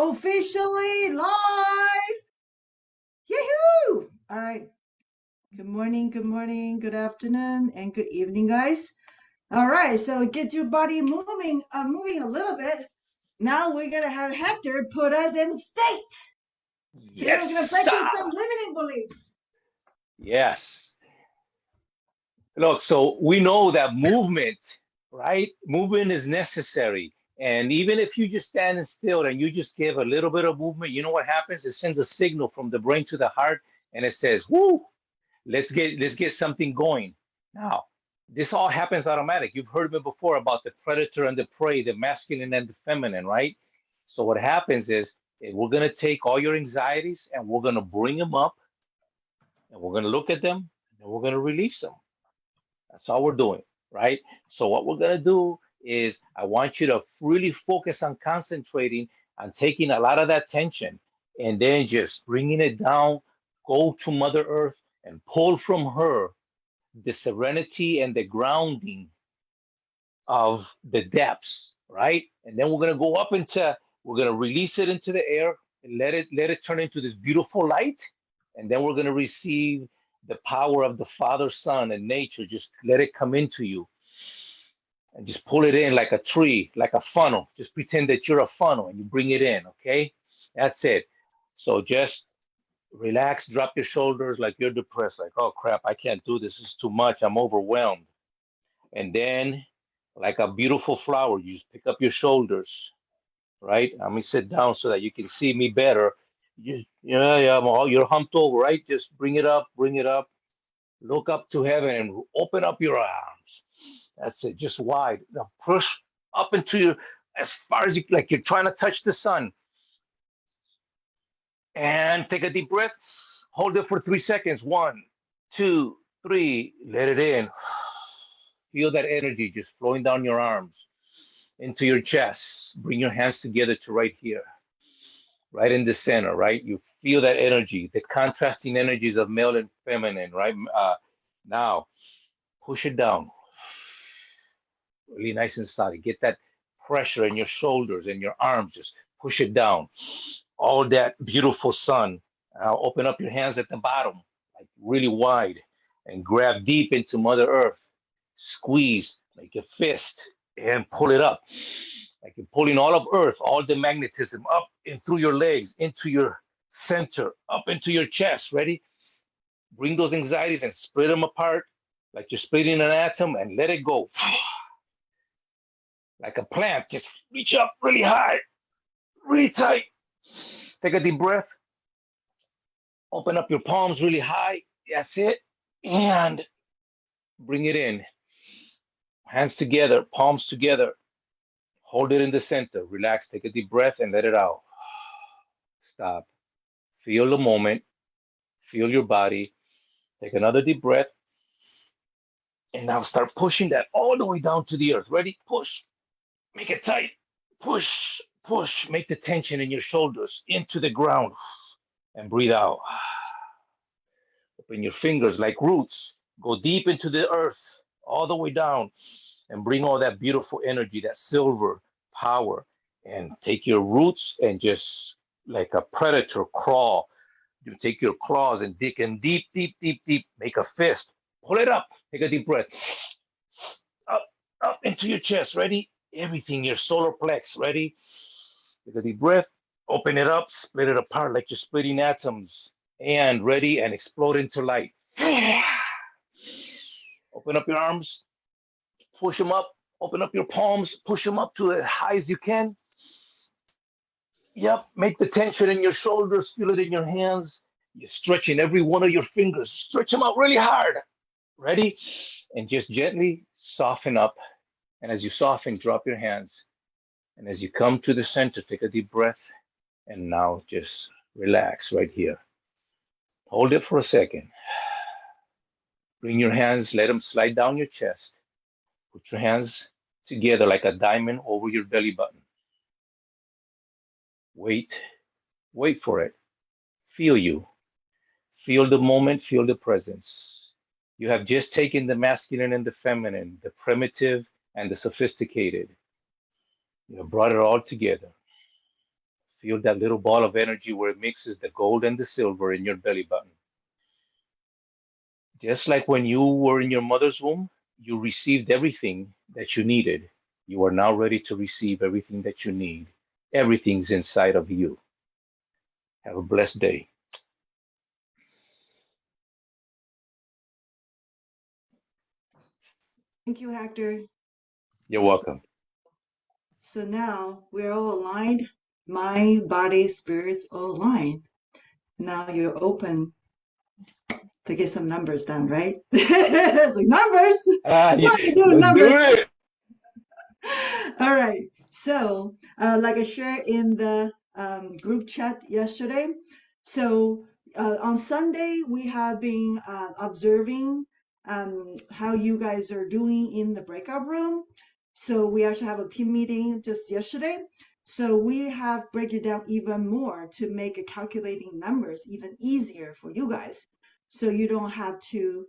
Officially live. Yahoo! All right. Good morning, good afternoon, and good evening, guys. All right, so get your body moving a little bit. Now we're gonna have Hector put us in state. Today we're gonna Yes, break through some limiting beliefs. yes. Look, so we know that movement, right? Movement is necessary. And even if you just stand still and you just give a little bit of movement, you know what happens? It sends a signal from the brain to the heart and it says, whoo, let's get something going. Now, this all happens automatic. You've heard me before about the predator and the prey, the masculine and the feminine, right? So what happens is we're gonna take all your anxieties and we're gonna bring them up and we're gonna look at them and we're gonna release them. That's all we're doing, right? So what we're gonna do is I want you to really focus on concentrating on taking a lot of that tension and then just bringing it down, go to Mother Earth and pull from her the serenity and the grounding of the depths, right? And then we're gonna go up into, we're gonna release it into the air and let it turn into this beautiful light. And then we're gonna receive the power of the Father, Son, and nature. Just let it come into you and just pull it in like a tree, like a funnel. Just pretend that you're a funnel and you bring it in, okay? That's it. So just relax, drop your shoulders like you're depressed, like, oh crap, I can't do this. This is too much. I'm overwhelmed. And then, like a beautiful flower, you just pick up your shoulders, right? Let me sit down so that you can see me better. Yeah, you're humped over, right? Just bring it up, bring it up. Look up to heaven and open up your arms. That's it, just wide. Now push up into your, as far as you, like you're trying to touch the sun. And take a deep breath. Hold it for 3 seconds. 1, 2, 3. Let it in. Feel that energy just flowing down your arms into your chest. Bring your hands together to right here, right in the center, right? You feel that energy, the contrasting energies of male and feminine, right? Now, push it down. Really nice and solid. Get that pressure in your shoulders and your arms. Just push it down. All that beautiful sun. Now open up your hands at the bottom, like really wide, and grab deep into Mother Earth. Squeeze like a fist and pull it up. Like you're pulling all of Earth, all the magnetism up and through your legs, into your center, up into your chest. Ready? Bring those anxieties and split them apart like you're splitting an atom and let it go. Like a plant, just reach up really high, really tight. Take a deep breath. Open up your palms really high. That's it. And bring it in. Hands together, palms together. Hold it in the center. Relax. Take a deep breath and let it out. Stop. Feel the moment. Feel your body. Take another deep breath. And now start pushing that all the way down to the earth. Ready? Push. Make it tight. Push, push. Make the tension in your shoulders into the ground. And breathe out. Open your fingers like roots. Go deep into the earth, all the way down, and bring all that beautiful energy, that silver power, and take your roots and just like a predator crawl. You take your claws and dig in deep, deep, deep, deep. Make a fist. Pull it up. Take a deep breath. Up, up into your chest. Ready? Everything, your solar plex. Ready? Take a deep breath. Open it up. Split it apart like you're splitting atoms. And ready and explode into light. Open up your arms, push them up, open up your palms, push them up to as high as you can. Yep, make the tension in your shoulders, feel it in your hands. You're stretching every one of your fingers, stretch them out really hard. Ready? And just gently soften up. And as you soften, drop your hands. And as you come to the center, take a deep breath. And now just relax right here. Hold it for a second. Bring your hands, let them slide down your chest. Put your hands together like a diamond over your belly button. Wait, wait for it. Feel you. Feel the moment, feel the presence. You have just taken the masculine and the feminine, the primitive and the sophisticated. You have brought it all together. Feel that little ball of energy where it mixes the gold and the silver in your belly button. Just like when you were in your mother's womb, you received everything that you needed. You are now ready to receive everything that you need. Everything's inside of you. Have a blessed day. Thank you, Hector. You're welcome. So now we're all aligned. Mind, body, spirits all aligned. Now you're open to get some numbers done, right? It's like numbers. What are you doing, Let's do numbers? it. All right. So, like I shared in the group chat yesterday, so on Sunday we have been observing how you guys are doing in the breakout room. So we actually have a team meeting just yesterday. So we have break it down even more to make calculating numbers even easier for you guys. So you don't have to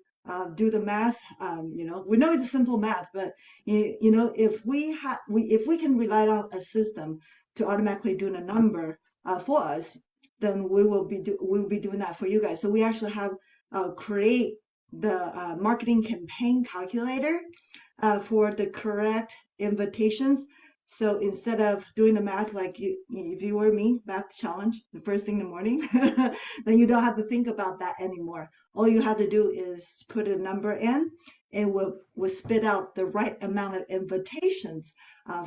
do the math. We know it's a simple math, but if we can rely on a system to automatically do the number for us, then we'll be doing that for you guys. So we actually have create the marketing campaign calculator for the correct invitations. So instead of doing the math like if you were me, math challenge, the first thing in the morning, then you don't have to think about that anymore. All you have to do is put a number in, and will spit out the right amount of invitations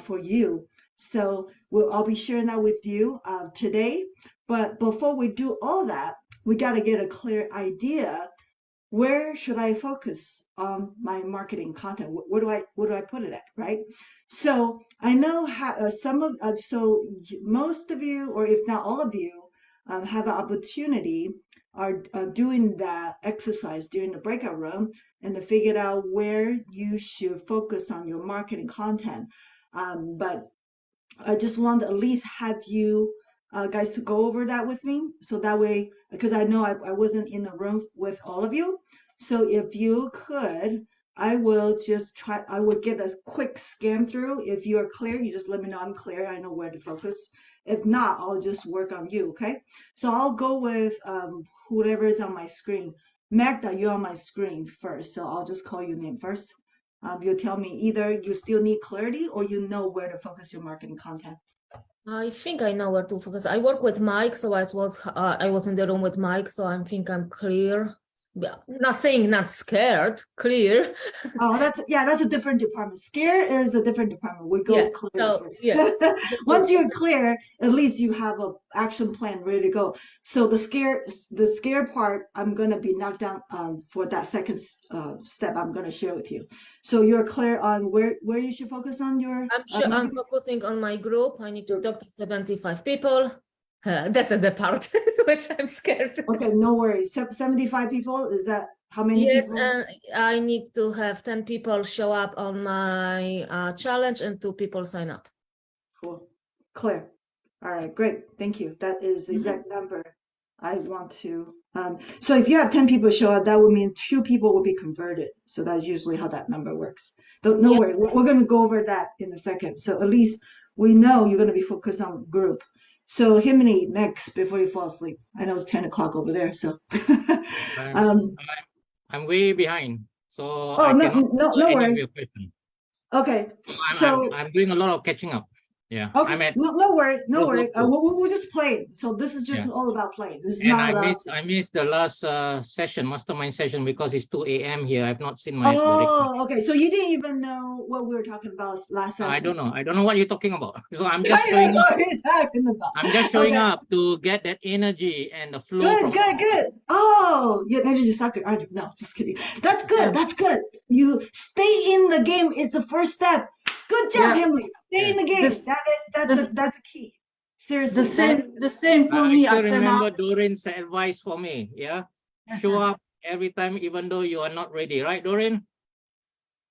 for you. So I'll be sharing that with you today. But before we do all that, we got to get a clear idea. Where should I focus on my marketing content? Where do I put it at, right? So I know how most of you, or if not all of you, have an opportunity are doing that exercise during the breakout room and to figure out where you should focus on your marketing content. But I just want to at least have you guys to go over that with me. So that way, because I know I wasn't in the room with all of you. So if you could, I will get a quick scan through. If you are clear, you just let me know I'm clear. I know where to focus. If not, I'll just work on you, okay? So I'll go with whoever is on my screen. Magda, you're on my screen first, so I'll just call your name first. You'll tell me either you still need clarity or you know where to focus your marketing content. I think I know where to focus. I work with Mike, so I was in the room with Mike, so I think I'm clear. Yeah, not saying not scared, clear. Oh, that's a different department. Scare is a different department. We go clear first. Yes. Once you're clear, at least you have a action plan ready to go. So the scare part, I'm gonna be knocked down for that second step I'm gonna share with you. So you're clear on where you should focus on your. I'm focusing on my group. I need to talk to 75 people. That's the part which I'm scared. Okay, no worries. 75 people, is that how many yes, people? and I need to have 10 people show up on my challenge and 2 people sign up. Cool. Clear. All right, great. Thank you. That is the exact number I want to. So if you have 10 people show up, that would mean 2 people will be converted. So that's usually how that number works. No worry, we're going to go over that in a second. So at least we know you're going to be focused on group. So Himini, next before you fall asleep. I know it's 10 o'clock over there. So I'm way behind. So no worry. Okay. I'm doing a lot of catching up. Yeah. Okay. No worry. We'll just play. So this is just all about playing. This is not about. I missed the last session, mastermind session, because it's 2 a.m. here. I've not seen my. Oh, okay. So you didn't even know what we were talking about last session. I don't know. I don't know what you're talking about. So I'm just showing up. I'm just showing up to get that energy and the flow. Good. Oh, your energy sucker. No, just kidding. That's good. That's good. You stay in the game. It's the first step. Good job, Emily. Stay in the game. That's a key. Seriously. The same for me. I remember Doreen's advice for me. Yeah. Show up every time, even though you are not ready. Right, Doreen?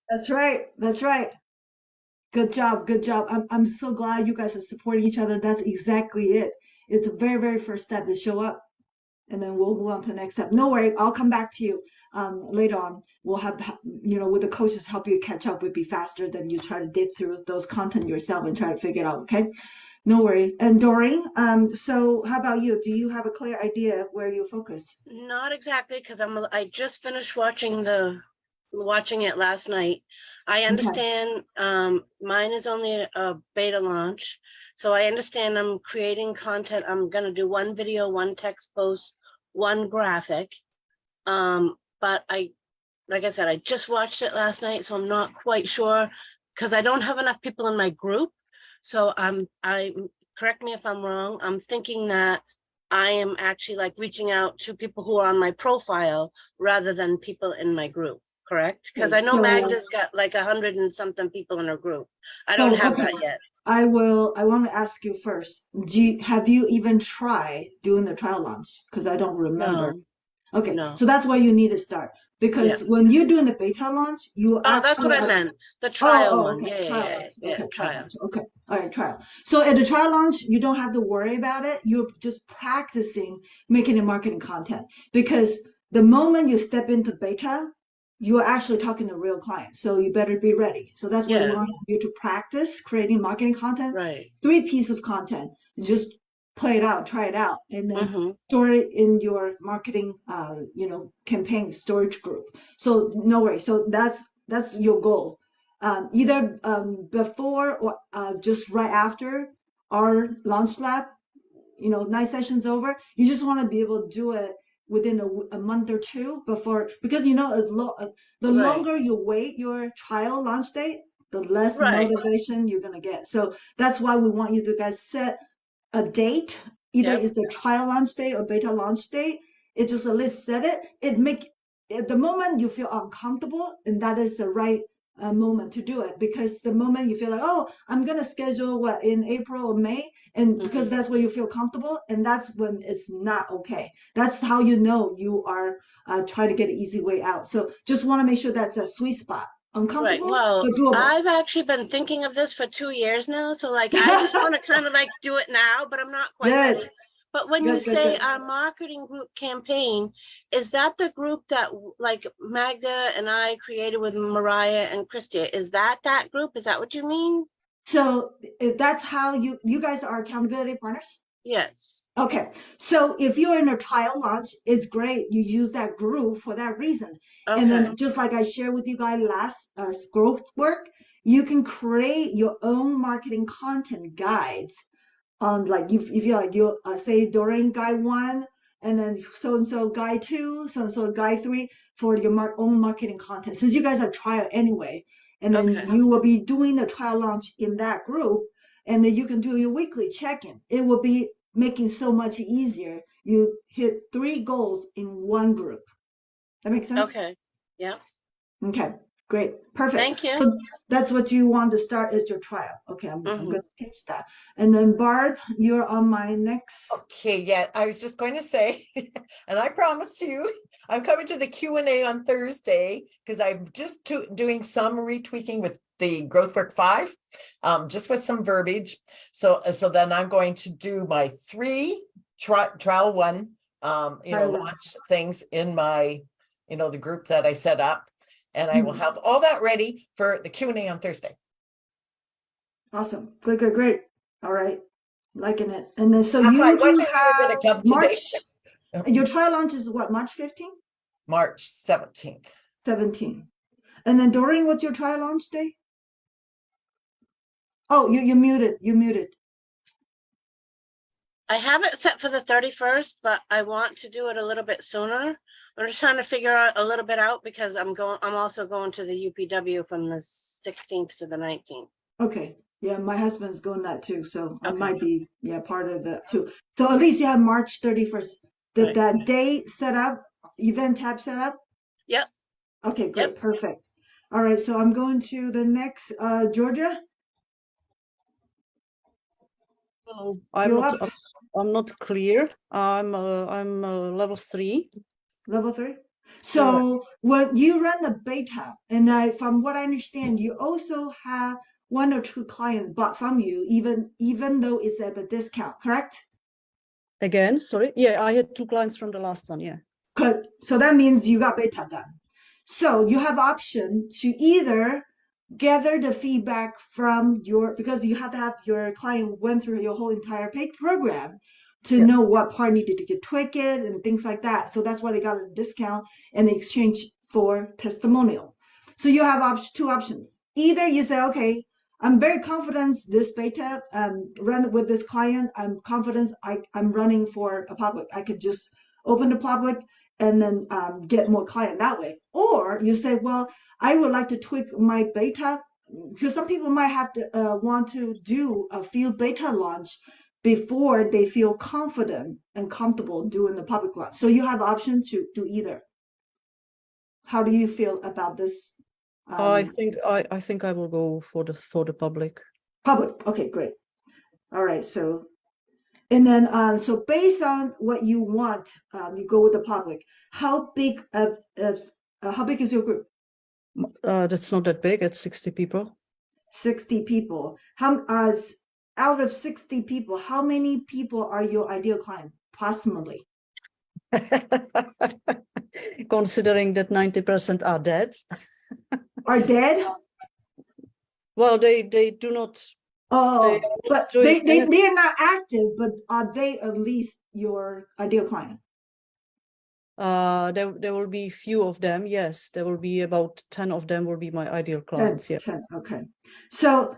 That's right. Good job. I'm so glad you guys are supporting each other. That's exactly it. It's a very, very first step to show up. And then we'll move on to the next step. No worry, I'll come back to you later on. We'll have, with the coaches help you catch up. Would be faster than you try to dig through those content yourself and try to figure it out, okay? No worry. And Doreen, so how about you? Do you have a clear idea of where you focus? Not exactly, because I just finished watching it last night. I understand mine is only a beta launch, so I understand I'm creating content. I'm gonna do one video, one text post, one graphic. But like I said, I just watched it last night, so I'm not quite sure because I don't have enough people in my group. So correct me if I'm wrong. I'm thinking that I am actually like reaching out to people who are on my profile rather than people in my group, correct? Because I know So- Magda's got like 100 and something people in her group. I don't have that yet. I want to ask you first. Have you even tried doing the trial launch? Because I don't remember. No. Okay, No. so that's where you need to start. Because when you're doing the beta launch, you Oh, that's what I actually meant. The trial one. okay, Yeah, trial yeah, launch. yeah, Okay, trial trial. launch. Okay, all right, trial. So at the trial launch, you don't have to worry about it. You're just practicing making the marketing content. Because the moment you step into beta, you're actually talking to real clients. So you better be ready. So that's why we Yeah. want you to practice creating marketing content. Right. 3 pieces of content. Just play it out, try it out, and then Mm-hmm. store it in your marketing campaign storage group. So no worry. So that's your goal. Either before or just right after our launch lab, night session's over. You just want to be able to do it within a month or two before, because the Right. longer you wait your trial launch date, the less Right. motivation you're gonna get. So that's why we want you to guys set a date, either Yep. it's a trial launch date or beta launch date. It just at least set it. At the moment you feel uncomfortable, and that is the right moment to do it. Because the moment you feel like, oh, I'm gonna schedule in April or May, and because that's where you feel comfortable, and that's when it's not okay. That's how you know you are trying to get an easy way out. So just want to make sure that's a sweet spot. Right. Uncomfortable, Well, but doable. I've actually been thinking of this for 2 years now. So like, I just want to kind of like do it now, but I'm not quite Good. ready. But when Good, you good, say good. our marketing group campaign, is that the group that like Magda and I created with Mariah and Christia? Is that group? Is that what you mean? So if that's how you guys are accountability partners? Yes. Okay, so if you're in a trial launch, it's great. You use that group for that reason. And Okay. then just like I shared with you guys last growth work, you can create your own marketing content guides on, like, if you like, you say Doreen guide 1, and then so and so guide 2, so and so guide 3 for your own marketing content. Since you guys are trial anyway, and then Okay. you will be doing the trial launch in that group, and then you can do your weekly check-in. It will be making so much easier. You hit 3 goals in one group. That makes sense? Okay. Yeah. Okay, great, perfect. Thank you. So that's what you want to start is your trial. Okay, I'm Mhm. going to pitch that. And then Barb, you're on my next. Okay, yeah, I was just going to say, and I promised you, I'm coming to the Q&A on Thursday because I'm just doing some retweaking with the Growth Work 5, just with some verbiage. So then I'm going to do my 3 trial 1, Trial one. launch things in my, the group that I set up, and I will have all that ready for the Q&A on Thursday. Awesome. Great. All right. Liking it. And then so I you wasn't do even gonna have come today. March. Your trial launch is what, March 15th? March 17th. 17th. And then Doreen, what's your trial launch day? Oh, you muted. You muted. I have it set for the 31st, but I want to do it a little bit sooner. I'm just trying to figure out a little bit out because I'm also going to the UPW from the 16th to the 19th. Okay. Yeah, my husband's going that too, so I Okay. might be part of that too. So at least you have March 31st. Did Right. that day set up, event tab set up? Yep. Okay, great, Yep. perfect. All right, so I'm going to the next Georgia. Hello. You're up. I'm not clear. I'm level 3. Level 3. So when you run the beta, and from what I understand, you also have 1 or 2 clients bought from you, even though it's at a discount, correct? Again, sorry. Yeah, I had 2 clients from the last one. Yeah. So that means you got beta done. So you have option to either gather the feedback from because you have to have your client went through your whole entire pay program to know what part needed to get tweaked and things like that. So that's why they got a discount in exchange for testimonial. So you have two options. Either you say, okay, I'm very confident this beta run with this client. I'm confident I'm running for a public. I could just open the public and then get more client that way. Or you say, well, I would like to tweak my beta because some people might have to want to do a field beta launch before they feel confident and comfortable doing the public launch. So you have option to do either. How do you feel about this? I think I will go for the public. Public. Okay, great. All right. So, and then so based on what you want, you go with the public. How big is your group? That's not that big. It's 60 people. 60 people. How out of 60 people, how many people are your ideal client approximately? Considering that 90% are dead. Are dead? Well, they do not. Oh, but doing they're not active, but are they at least your ideal client? There will be few of them. Yes, there will be about 10 of them will be my ideal clients. 10, 10, okay. So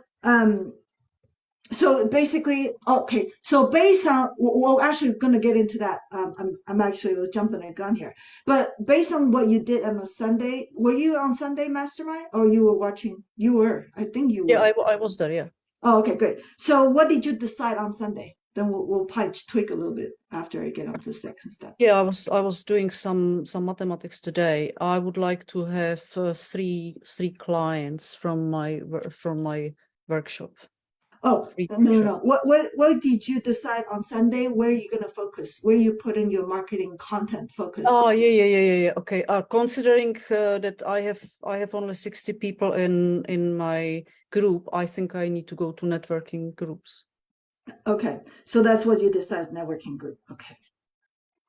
basically, okay. So based on, we're actually going to get into that. I'm actually jumping a gun here, but based on what you did on a Sunday, were you on Sunday Mastermind or you were watching? You were, I think you were. Yeah, I was there. Yeah. Oh, okay, great. So what did you decide on Sunday? Then we'll probably tweak a little bit after I get onto the second step. Yeah, I was doing some mathematics today. I would like to have three clients from my workshop. Oh, no. What did you decide on Sunday? Where are you going to focus? Where you put in your marketing content focus? Oh, yeah. Okay. Considering that I have only 60 people in my group, I think I need to go to networking groups. Okay, so that's what you decide, networking group. Okay,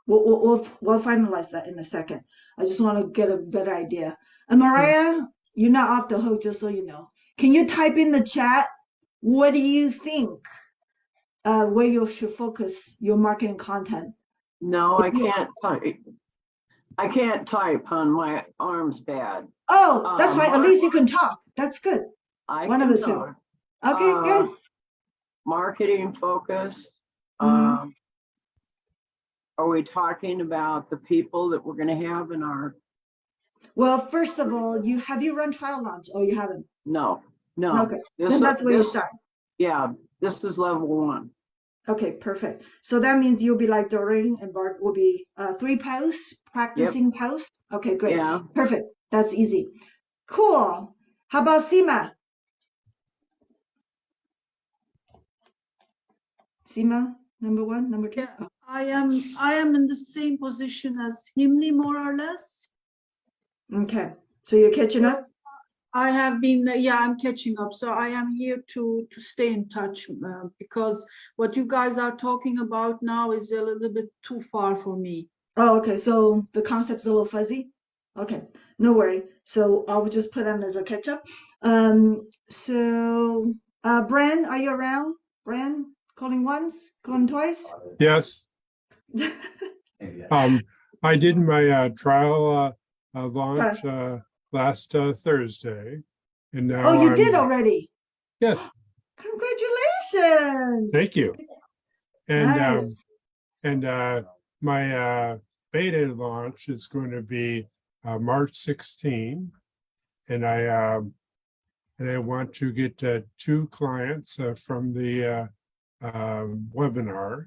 we'll finalize that in a second. I just want to get a better idea. And Mariah, you're not off the hook, just so you know. Can you type in the chat? What do you think? Where you should focus your marketing content? No, I can't type. I can't type, hon. My arm's bad. Oh, that's fine. At least you can talk. That's good. One of the two. Okay, good. Marketing focus. Mhm. Are we talking about the people that we're going to have in our? Well, first of all, have you run trial launch or you haven't? No. Okay, then that's where you start. Yeah, this is level 1. Okay, perfect. So that means you'll be like Doreen and Bart will be 3 posts, practicing posts. Okay, great. Yeah. Perfect. That's easy. Cool. How about Seema? Seema, number 1, number 2? Yeah, I am in the same position as Himli, more or less. Okay, so you're catching up? I have been, I'm catching up. So I am here to stay in touch because what you guys are talking about now is a little bit too far for me. Oh, okay. So the concept's a little fuzzy. Okay, no worry. So I will just put on as a catch up. So Bran, are you around? Bran, calling once, calling twice? Yes. I did my trial launch last Thursday, and now. Oh, you did already? Yes. Congratulations! Thank you. And Nice. My beta launch is going to be March 16, and I want to get 2 clients from the webinar.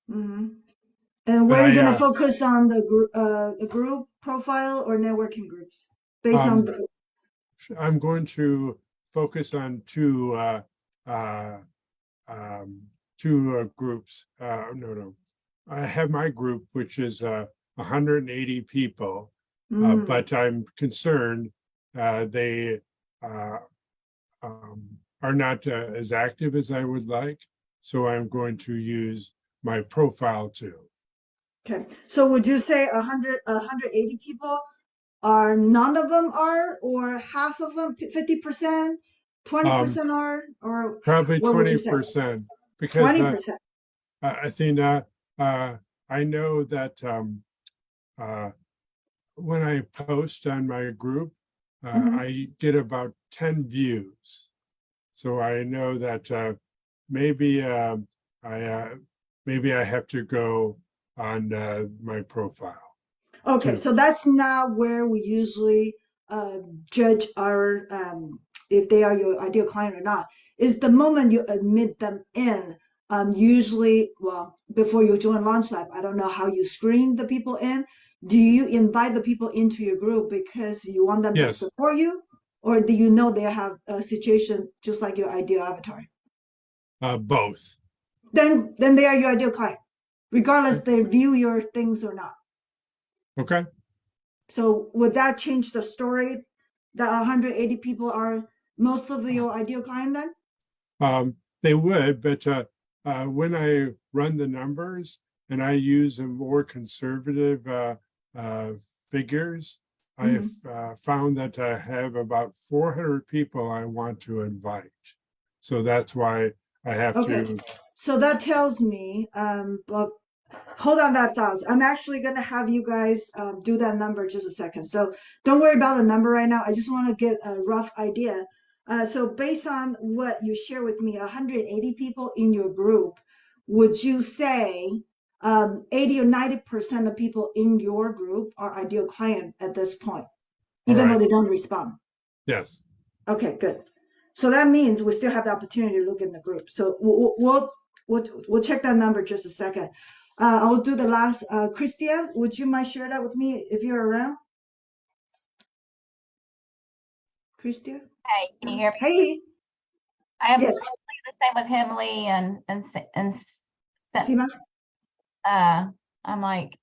Mm-hmm. And where are you going to focus on the group profile or networking groups based on the? I'm going to focus on 2 groups. No. I have my group, which is 180 people, but I'm concerned they are not as active as I would like. So I'm going to use my profile too. Okay, so would you say 180 people are none of them are, or half of them, 50%, 20% are, or Probably what would you say? 20%, because 20%. I think I know that when I post on my group, Mhm. I get about 10 views. So I know that maybe maybe I have to go on my profile. Okay, too. so that's not where we usually judge our if they are your ideal client or not. Is the moment you admit them in. Usually, well, before you join Launch Lab, I don't know how you screen the people in. Do you invite the people into your group because you want them to Yes. support you, or do you know they have a situation just like your ideal avatar? Both. Then they are your ideal client, regardless they view your things or not. Okay. So would that change the story that 180 people are most of your ideal client then? They would, but when I run the numbers and I use a more conservative figures, I've found that I have about 400 people I want to invite. So that's why I have Okay. to. So that tells me, but hold on that thought. I'm actually going to have you guys do that number just a second. So don't worry about the number right now. I just want to get a rough idea. So based on what you share with me, 180 people in your group, would you say 80 or 90% of people in your group are ideal client at this point, even though Right. they don't respond? Yes. Okay, good. So that means we still have the opportunity to look in the group. So we'll check that number just a second. I will do the last. Christian, would you mind share that with me if you're around? Christian? Hey, can you hear me? Hey. I am Yes. the same with Emily and Seema? I'm like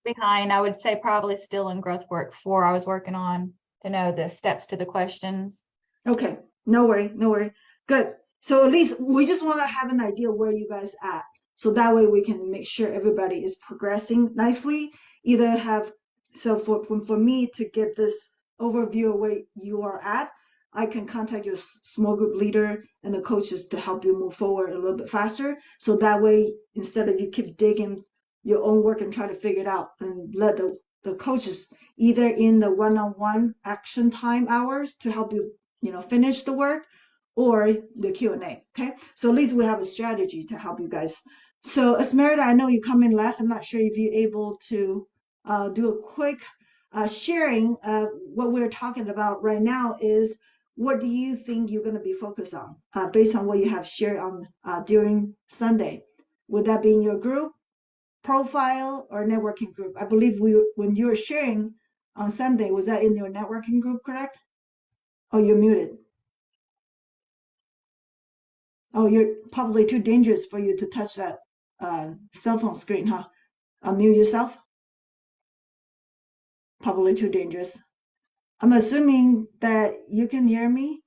behind. I would say probably still in growth work 4 I was working on to know the steps to the questions. Okay, no worry, no worry. Good. So at least we just want to have an idea where you guys at. So that way we can make sure everybody is progressing nicely. Either have, so for me to get this overview of where you are at, I can contact your small group leader and the coaches to help you move forward a little bit faster. So that way, instead of you keep digging your own work and try to figure it out, and let the coaches either in the one-on-one action time hours to help you finish the work, or the Q&A. Okay, so at least we have a strategy to help you guys. So Esmeralda, I know you come in last. I'm not sure if you're able to do a quick sharing. What we're talking about right now is, what do you think you're going to be focused on based on what you have shared on during Sunday? Would that be in your group, profile, or networking group? I believe when you were sharing on Sunday, was that in your networking group, correct? Oh, you're muted. Oh, you're probably too dangerous for you to touch that cell phone screen, huh? Unmute yourself. Probably too dangerous. I'm assuming that you can hear me,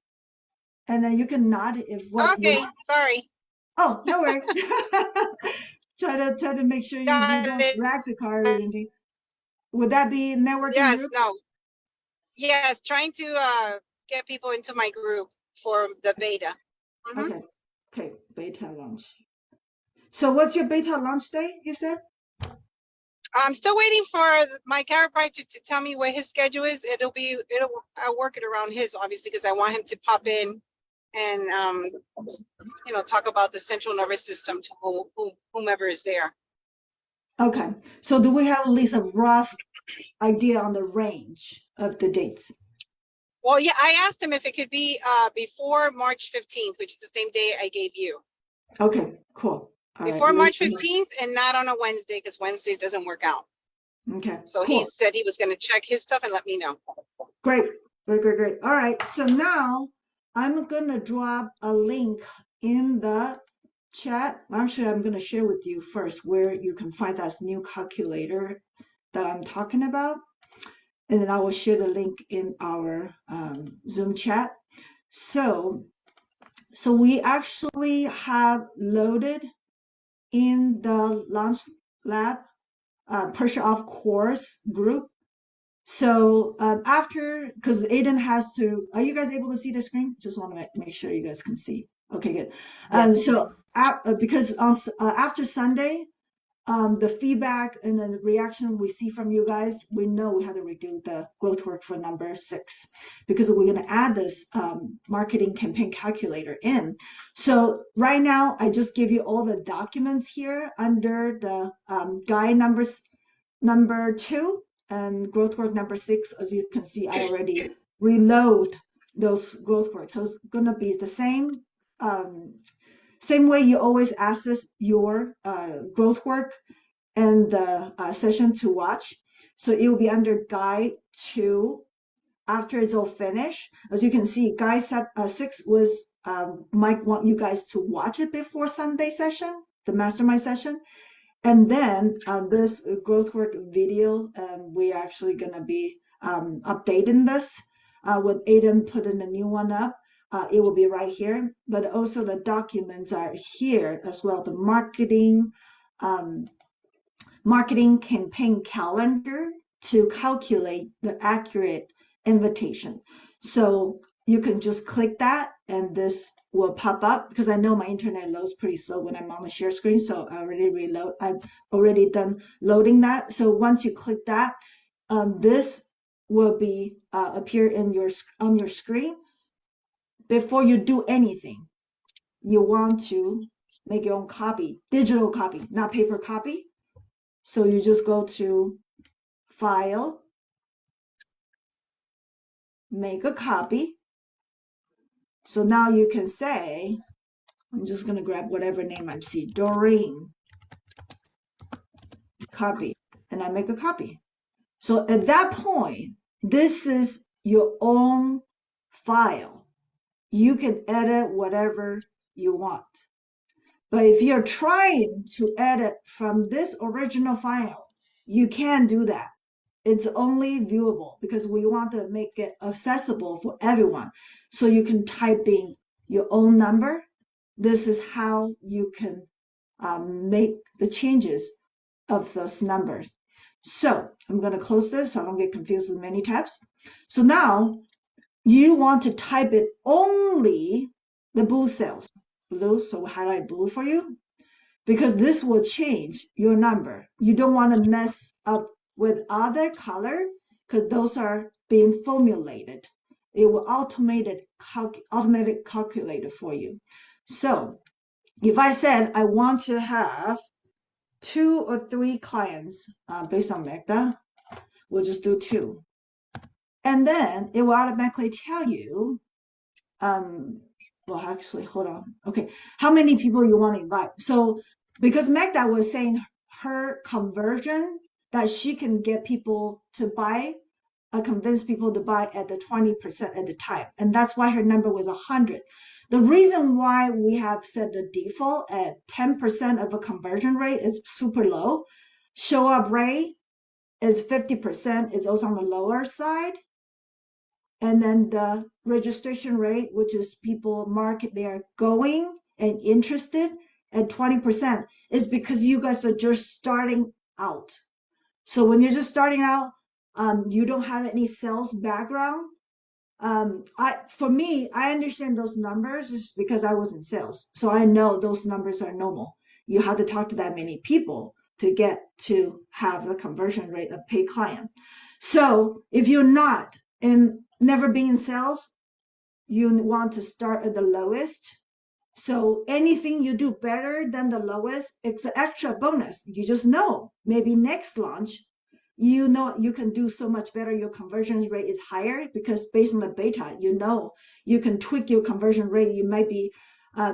and then you can nod if what. Okay, sorry. Oh, no worries. try to make sure you don't wreck the car or anything. Would that be networking Yes, group? no. Yes, trying to get people into my group for the beta. Okay, beta launch. So what's your beta launch day, you said? I'm still waiting for my chiropractor to tell me what his schedule is. I'll work it around his, obviously, because I want him to pop in and talk about the central nervous system to whomever is there. Okay, so do we have at least a rough idea on the range of the dates? Well, yeah, I asked him if it could be before March 15th, which is the same day I gave you. Okay, cool. All before right, March 15th and not on a Wednesday, because Wednesday doesn't work out. Okay, so cool. he said he was going to check his stuff and let me know. Great, great. All right, so now I'm gonna drop a link in the chat. Actually, I'm gonna share with you first where you can find that new calculator that I'm talking about, and then I will share the link in our Zoom chat. So we actually have loaded in the Launch Lab Pressure Off course group So after, because Aiden has to, are you guys able to see the screen? Just want to make sure you guys can see. Okay, good. Yes. So because after Sunday, the feedback and the reaction we see from you guys, we know we had to redo the growth work for number 6 because we're going to add this marketing campaign calculator in. So right now, I just give you all the documents here under the guide number 2 and growth work number 6. As you can see, I already reload those growth work. So it's going to be the same way you always access your growth work and the session to watch. So it will be under guide 2 after it's all finished. As you can see, guide 6 was Mike want you guys to watch it before Sunday session, the mastermind session. And then this growth work video, we're actually going to be updating this with Aiden putting a new one up. It will be right here, but also the documents are here as well. The marketing campaign calendar to calculate the accurate invitation. So you can just click that and this will pop up because I know my internet loads pretty slow when I'm on the share screen. So I've already done loading that. So once you click that, this will be appear on your screen. Before you do anything, you want to make your own copy, digital copy, not paper copy. So you just go to File, make a copy. So now you can say, I'm just going to grab whatever name I see, Doreen, copy, and I make a copy. So at that point, this is your own file. You can edit whatever you want. But if you're trying to edit from this original file, you can't do that. It's only viewable because we want to make it accessible for everyone. So you can type in your own number. This is how you can make the changes of those numbers. So I'm going to close this so I don't get confused with many tabs. So now you want to type it only the blue cells. Blue, so we'll highlight blue for you because this will change your number. You don't want to mess up with other color because those are being formulated. It will automatic calculate it for you. So if I said I want to have 2 or 3 clients based on Magda, we'll just do 2. And then it will automatically tell you, well, actually, hold on. Okay, how many people you want to invite? So because Magda was saying her conversion that she can get people to buy, convince people to buy at the 20% at the time. And that's why her number was 100. The reason why we have set the default at 10% of a conversion rate is super low. Show up rate is 50%, is also on the lower side. And then the registration rate, which is people mark they are going and interested at 20%, is because you guys are just starting out. So when you're just starting out, you don't have any sales background. For me, I understand those numbers just because I was in sales. So I know those numbers are normal. You have to talk to that many people to get to have the conversion rate of paid client. So if you're not in never been in sales, you want to start at the lowest. So anything you do better than the lowest, it's an extra bonus. You just know maybe next launch, you know you can do so much better. Your conversion rate is higher because based on the beta, you know you can tweak your conversion rate. You might be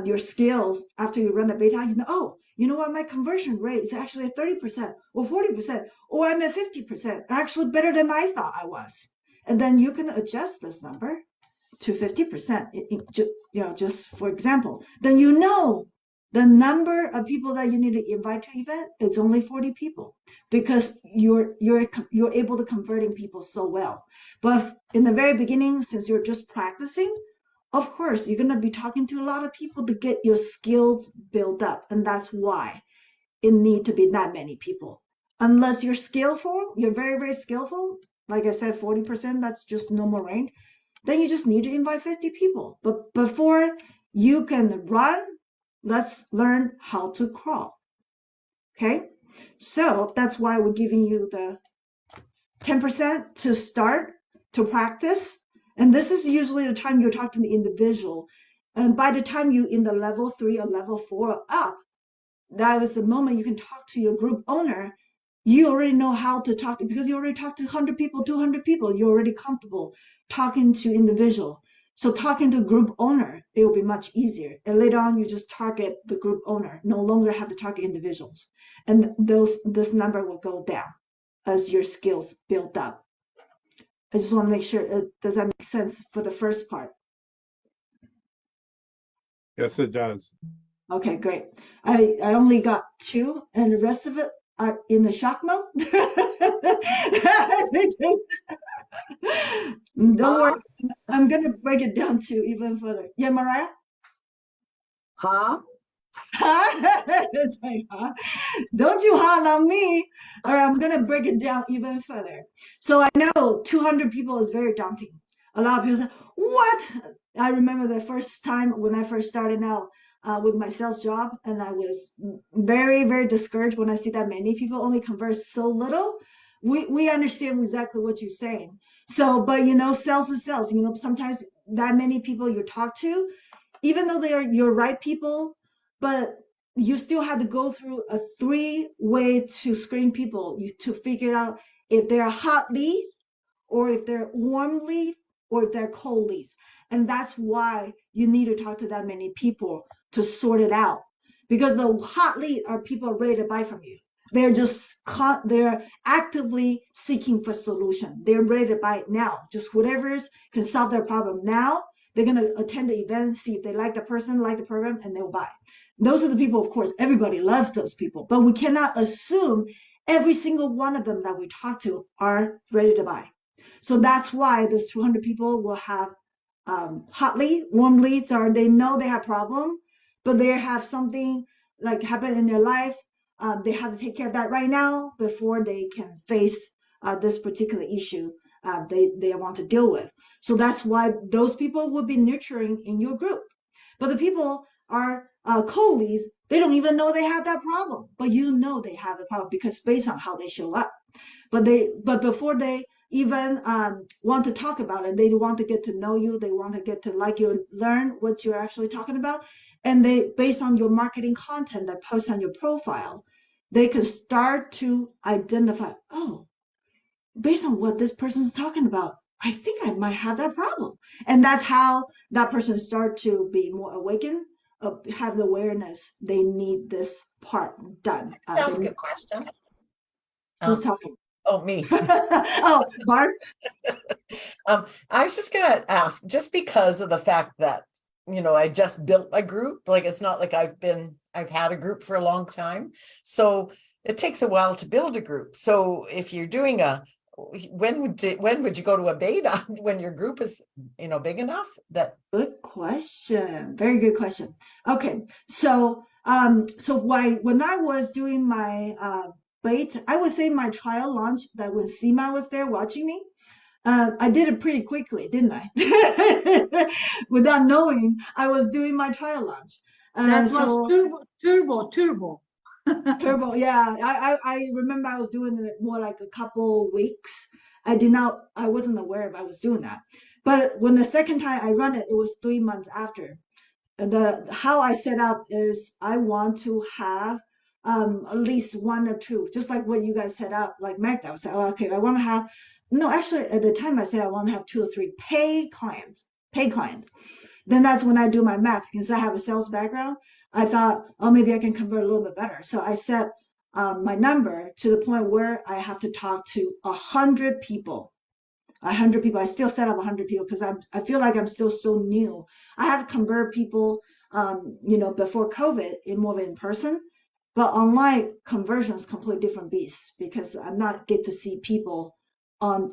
your skills after you run the beta. You know, oh, you know what? My conversion rate is actually at 30% or 40%, or I'm at 50%. Actually, better than I thought I was. And then you can adjust this number to 50%, just for example. Then you know the number of people that you need to invite to event, it's only 40 people because you're able to converting people so well. But in the very beginning, since you're just practicing, of course, you're going to be talking to a lot of people to get your skills built up. And that's why it need to be that many people. Unless you're skillful, you're very, very skillful, like I said, 40%, that's just normal range, then you just need to invite 50 people. But before you can run, let's learn how to crawl. Okay, so that's why we're giving you the 10% to start, to practice. And this is usually the time you're talking to the individual. And by the time you in the level 3 or level 4 up, that was the moment you can talk to your group owner. You already know how to talk to, because you already talked to 100 people, 200 people. You're already comfortable talking to individual. So talking to group owner, it will be much easier. And later on, you just target the group owner, no longer have to target individuals. And this number will go down as your skills build up. I just want to make sure, does that make sense for the first part? Yes, it does. Okay, great. I only got 2, and the rest of it are in the shock mode. Don't worry, I'm gonna break it down to even further. Yeah, Mariah? Huh? It's like, huh? Don't you holler on me, or I'm gonna break it down even further. So I know 200 people is very daunting. A lot of people say, what? I remember the first time when I first started out with my sales job, and I was very, very discouraged when I see that many people only converse so little. We understand exactly what you're saying. So, but you know, sales is sales. You know, sometimes that many people you talk to, even though they are your right people, but you still have to go through a 3-way to screen people to figure out if they're a hot lead, or if they're warm lead, or if they're cold leads. And that's why you need to talk to that many people to sort it out. Because the hot lead are people ready to buy from you. They're just they're actively seeking for solution. They're ready to buy it now. Just whatever's can solve their problem now. They're going to attend the event, see if they like the person, like the program, and they'll buy. Those are the people, of course, everybody loves those people, but we cannot assume every single one of them that we talk to are ready to buy. So that's why those 200 people will have hot lead, warm leads, or they know they have problem, but they have something like happen in their life. They have to take care of that right now before they can face this particular issue they want to deal with. So that's why those people will be nurturing in your group. But the people are cold leads, they don't even know they have that problem, but you know they have the problem because based on how they show up. But before they even want to talk about it, they want to get to know you, they want to get to like you and learn what you're actually talking about. And they, based on your marketing content that posts on your profile, they can start to identify, oh, based on what this person's talking about, I think I might have that problem. And that's how that person start to be more awakened, have the awareness they need this part done. Sounds good question. Who's talking? Oh, me. Oh, Barb? I was just gonna ask, just because of the fact that, you know, I just built a group, like it's not like I've had a group for a long time. So it takes a while to build a group. So if you're doing when would you go to a beta when your group is, you know, big enough? That good question. Very good question. Okay, so when I was doing my beta, I would say my trial launch, that when Seema was there watching me, I did it pretty quickly, didn't I? Without knowing I was doing my trial launch. That was turbo. Turbo, yeah. I remember I was doing it more like a couple weeks. I wasn't aware if I was doing that. But when the second time I run it, it was 3 months after. How I set up is I want to have at least 1 or 2, just like what you guys set up, like Magda was saying, oh, okay, I want to have, no, actually at the time I said I want to have 2 or 3 paid clients. Then that's when I do my math, because I have a sales background. I thought, oh, maybe I can convert a little bit better. So I set my number to the point where I have to talk to 100 people. 100 people. I still set up 100 people because I feel like I'm still so new. I have converted people, you know, before COVID more in person, but online conversion is completely different beast because I'm not get to see people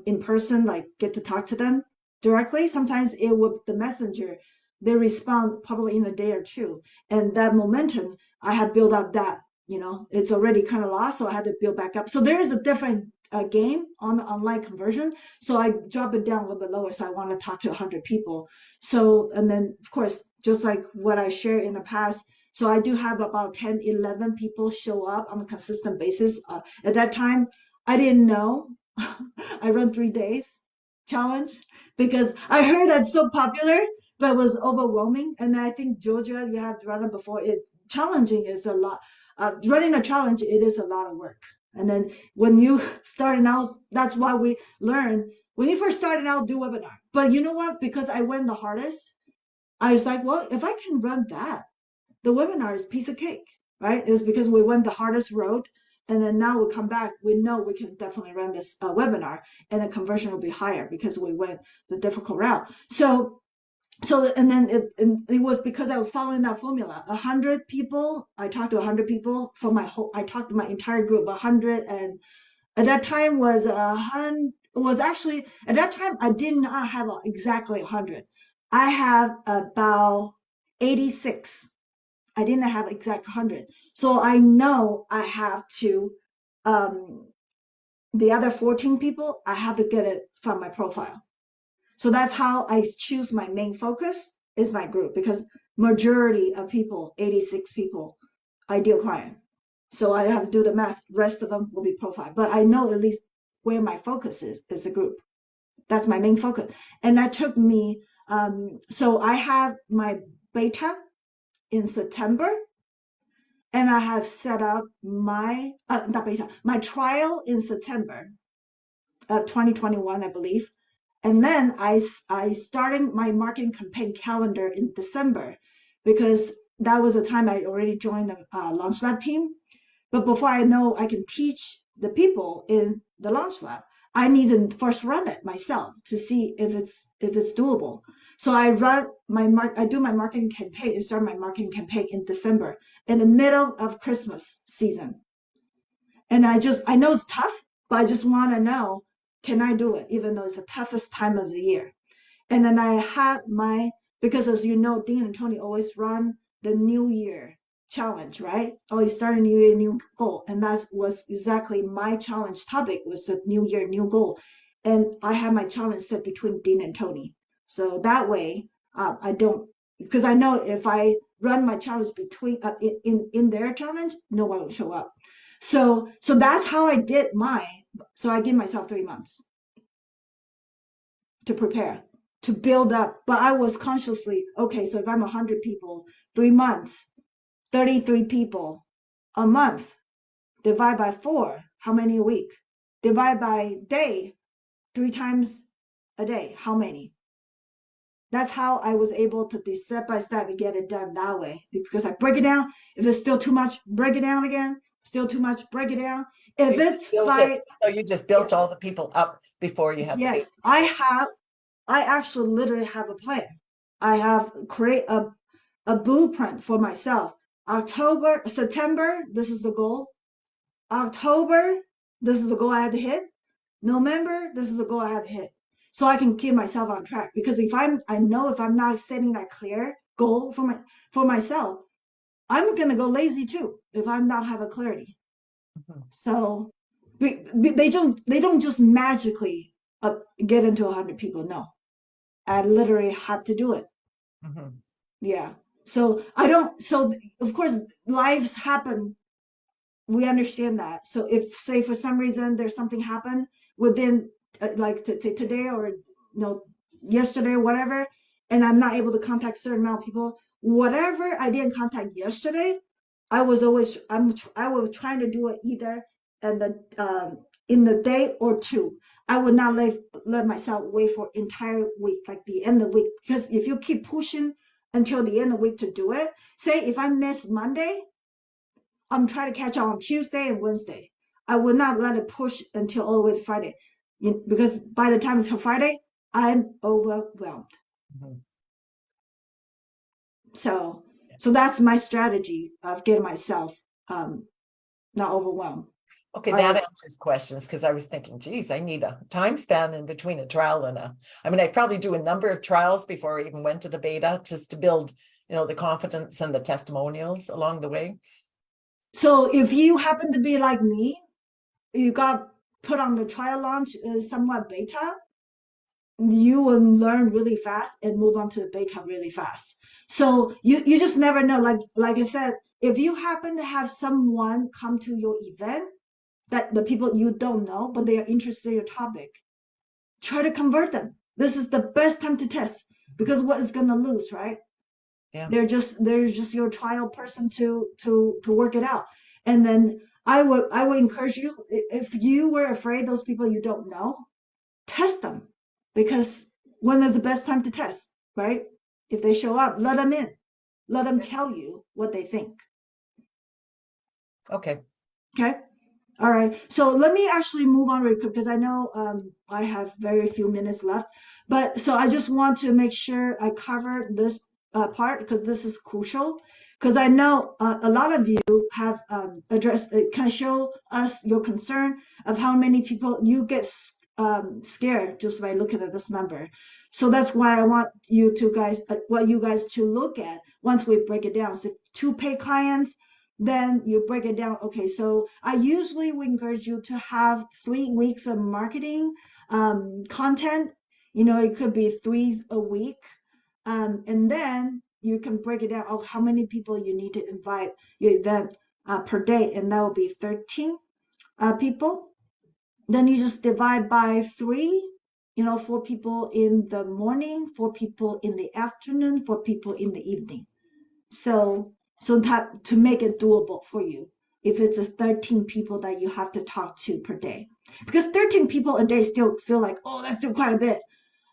in person, like get to talk to them directly. Sometimes it would the messenger. They respond probably in a day or 2. And that momentum, I had built up that, you know, it's already kind of lost. So I had to build back up. So there is a different gain on the online conversion. So I drop it down a little bit lower. So I want to talk to 100 people. So, and then of course, just like what I shared in the past, so I do have about 10, 11 people show up on a consistent basis. At that time, I didn't know. I run 3 days challenge because I heard that's so popular, but it was overwhelming. And I think Georgia, you have run it before. Challenging is a lot. Running a challenge, it is a lot of work. And then when you starting out, that's why we learn. When you first started out, do webinar. But you know what? Because I went the hardest, I was like, well, if I can run that, the webinar is piece of cake, right? It's because we went the hardest road. And then now we come back, we know we can definitely run this webinar and the conversion will be higher because we went the difficult route. So and then it was because I was following that formula. 100 people, I talked to 100 people for I talked to my entire group, 100. And at that time was actually, at that time, I did not have exactly 100. I have about 86. I didn't have exact 100. So I know I have to, the other 14 people, I have to get it from my profile. So that's how I choose my main focus is my group, because majority of people, 86 people, ideal client. So I have to do the math. Rest of them will be profile, but I know at least where my focus is a group. That's my main focus. And that took me, so I have my beta in September, and I have set up my, not beta, my trial in September of 2021, I believe. And then I started my marketing campaign calendar in December, because that was the time I already joined the Launch Lab team. But before I know I can teach the people in the Launch Lab, I need to first run it myself to see if it's doable. So I do my marketing campaign and start my marketing campaign in December, in the middle of Christmas season. And I know it's tough, but I just want to know, can I do it, even though it's the toughest time of the year? And then I had because as you know, Dean and Tony always run the New Year challenge, right? Always start a new year, new goal. And that was exactly my challenge topic, was the New Year, new goal. And I had my challenge set between Dean and Tony. So that way, I don't, because I know if I run my challenge between in their challenge, no one will show up. So that's how I did mine. So I give myself 3 months to prepare, to build up. But I was consciously, okay, so if I'm 100 people, 3 months, 33 people a month, divide by 4, how many a week? Divide by day, 3 times a day, how many? That's how I was able to do step by step and get it done that way. Because I break it down. If it's still too much, break it down again. Still too much, break it down. If it's so you just built all the people up before you have. Yes, I actually literally have a plan. I have create a blueprint for myself. September, this is the goal. October, this is the goal I had to hit. November, this is the goal I had to hit. So I can keep myself on track. Because I know if I'm not setting that clear goal for myself, I'm gonna go lazy too if I'm not have a clarity. So they don't just magically get into 100 people. No, I literally have to do it. Yeah. So so of course lives happen. We understand that. So if, say, for some reason there's something happened within like today or yesterday, whatever, and I'm not able to contact a certain amount of people, whatever I didn't contact yesterday, I was trying to do it either in the day or 2. I would not let myself wait for entire week, like the end of the week, because if you keep pushing until the end of the week to do it, say if I miss Monday, I'm trying to catch up on Tuesday and Wednesday. I would not let it push until all the way to Friday, because by the time it's Friday, I'm overwhelmed. So that's my strategy of getting myself not overwhelmed. Okay, that answers questions, because I was thinking, geez, I need a time span in between a trial and I'd probably do a number of trials before I even went to the beta, just to build, the confidence and the testimonials along the way. So if you happen to be like me, you got put on the trial launch is somewhat beta, you will learn really fast and move on to the beta really fast. So you just never know. Like I said, if you happen to have someone come to your event that the people you don't know, but they are interested in your topic, try to convert them. This is the best time to test because what is gonna lose, right? Yeah. They're just your trial person to work it out. And then I would encourage you, if you were afraid those people you don't know, test them, because when is the best time to test, right? If they show up, let them in, let them tell you what they think. Okay. Okay. All right. So let me actually move on really quick because I know I have very few minutes left. But so I just want to make sure I cover this part because this is crucial. Because I know a lot of you have addressed, kind of show us your concern of how many people you get scared just by looking at this number. So that's why I want you to guys, to look at once we break it down. So 2 paid clients, then you break it down. Okay, so I usually would encourage you to have 3 weeks of marketing content. You know, it could be 3 a week. And then you can break it down of how many people you need to invite your event per day. And that will be 13 people. Then you just divide by 3, 4 people in the morning, 4 people in the afternoon, 4 people in the evening. So to make it doable for you, if it's a 13 people that you have to talk to per day, because 13 people a day still feel like, oh, that's still quite a bit,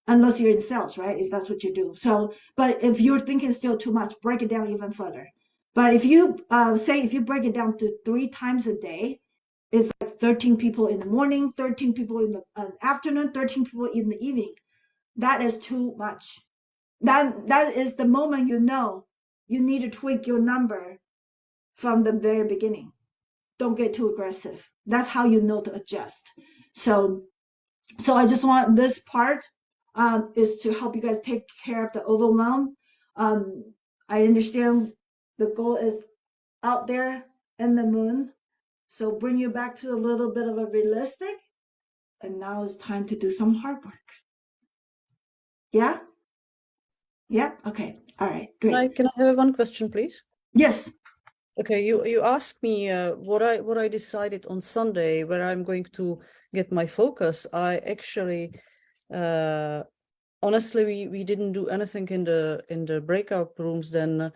unless you're in sales, right? If that's what you do. So, but if you're thinking still too much, break it down even further. But if you if you break it down to 3 times a day, it's like 13 people in the morning, 13 people in the afternoon, 13 people in the evening. That is too much. That is the moment you know you need to tweak your number from the very beginning. Don't get too aggressive. That's how you know to adjust. So I just want this part is to help you guys take care of the overwhelm. I understand the goal is out there in the moon. So bring you back to a little bit of a realistic. And now it's time to do some hard work. Yeah? Yeah? Okay. All right. Great. Can I have one question, please? Yes. Okay, you asked me what I decided on Sunday where I'm going to get my focus. I actually honestly we didn't do anything in the breakout rooms. Then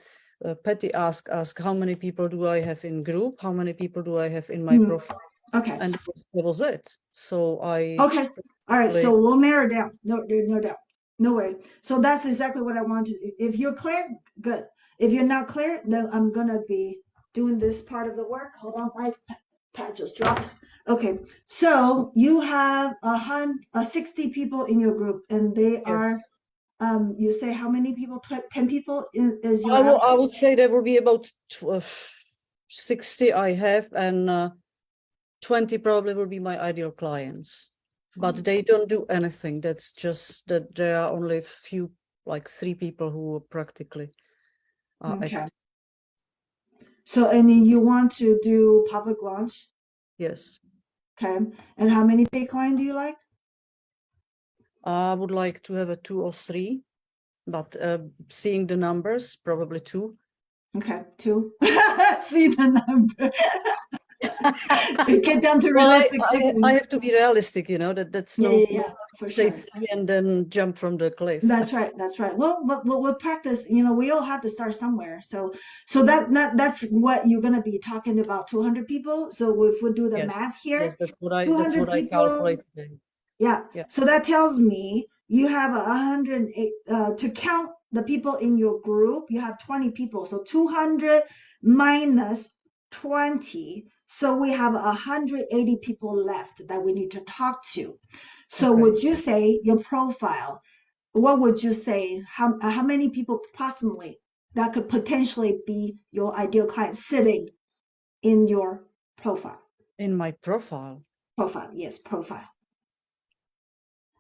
Patty asked how many people do I have in group, how many people do I have in my profile. Okay. And that was it. So Okay. All right. So we'll narrow down. No doubt. No worry. So that's exactly what I want to do. If you're clear, good. If you're not clear, then I'm gonna be doing this part of the work. Hold on, my pad just dropped. Okay. So you have 60 people in your group, and they are. You say how many people? 10 people is your. I would say there will be about 60 I have, and 20 probably will be my ideal clients. But they don't do anything. That's just that there are only a few, like 3 people who practically are active. So, and then you want to do public launch? Yes. Okay. And how many paid clients do you like? I would like to have a 2 or 3, but seeing the numbers, probably 2. Okay, 2. See the number. Get down to realistic. I have to be realistic, that's for sure. 3 and then jump from the cliff. That's right. Well, we'll practice. We all have to start somewhere. So that's what you're gonna be talking about. 200 people. So if we do the math here, that's what I calculated. Yeah. So that tells me you have 108 to count the people in your group. You have 20 people. So 200 minus 20. So we have 180 people left that we need to talk to. So would you say your profile? What would you say? How many people approximately that could potentially be your ideal client sitting in your profile? In my profile? Profile, yes, profile.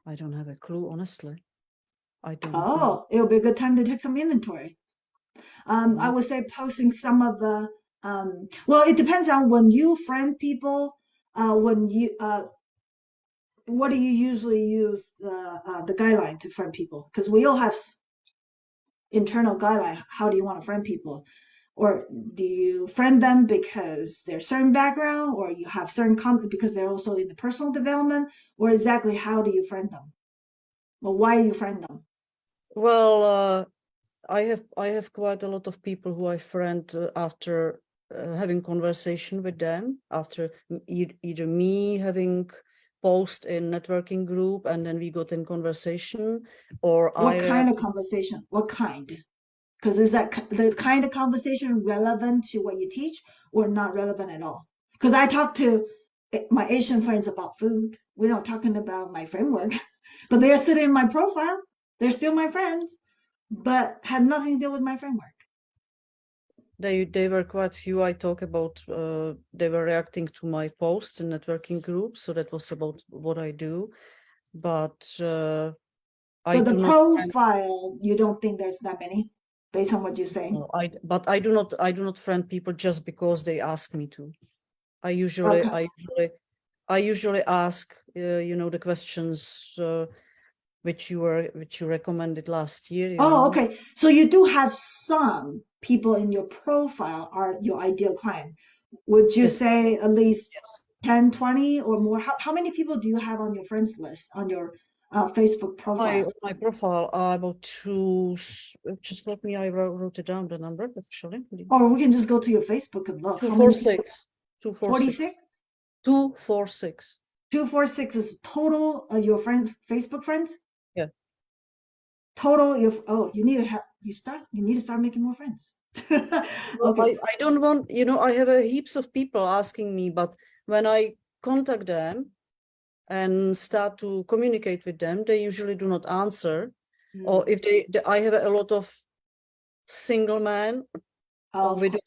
I don't have a clue, honestly. I don't. Oh, it'll be a good time to take some inventory. I would say posting some of the. Well, it depends on when you friend people. When you what do you usually use the guideline to friend people? Because we all have internal guideline. How do you want to friend people? Or do you friend them because they're certain background, or you have certain because they're also in the personal development, or exactly how do you friend them? Well, why do you friend them? Well, I have quite a lot of people who I friend after having conversation with them, after either me having post in networking group and then we got in conversation, or What kind of conversation? What kind? Because is that the kind of conversation relevant to what you teach or not relevant at all? Because I talk to my Asian friends about food. We're not talking about my framework, but they're sitting in my profile. They're still my friends, but had nothing to do with my framework. They were quite few. I talk about they were reacting to my post in networking group, so that was about what I do. But I But the do not profile, you don't think there's that many, based on what you're saying? no, I do not friend people just because they ask me to. I usually ask you know, the questions which you recommended last year. You Oh, know. okay. So you do have some people in your profile are your ideal client. Would you Yes. say at least Yes. 10, 20 or more? How many people do you have on your friends list, on your Facebook profile? My profile are about two. Just let me. I wrote it down, the number actually. Or we can just go to your Facebook and look. How many people? 246. 46? 246. 246 is total of your Facebook friends? Yeah. Total, you need to start making more friends. Well, Okay. I don't want, you know, I have heaps of people asking me, but when I contact them and start to communicate with them, they usually do not answer. Or if I have a lot of single men or widowers.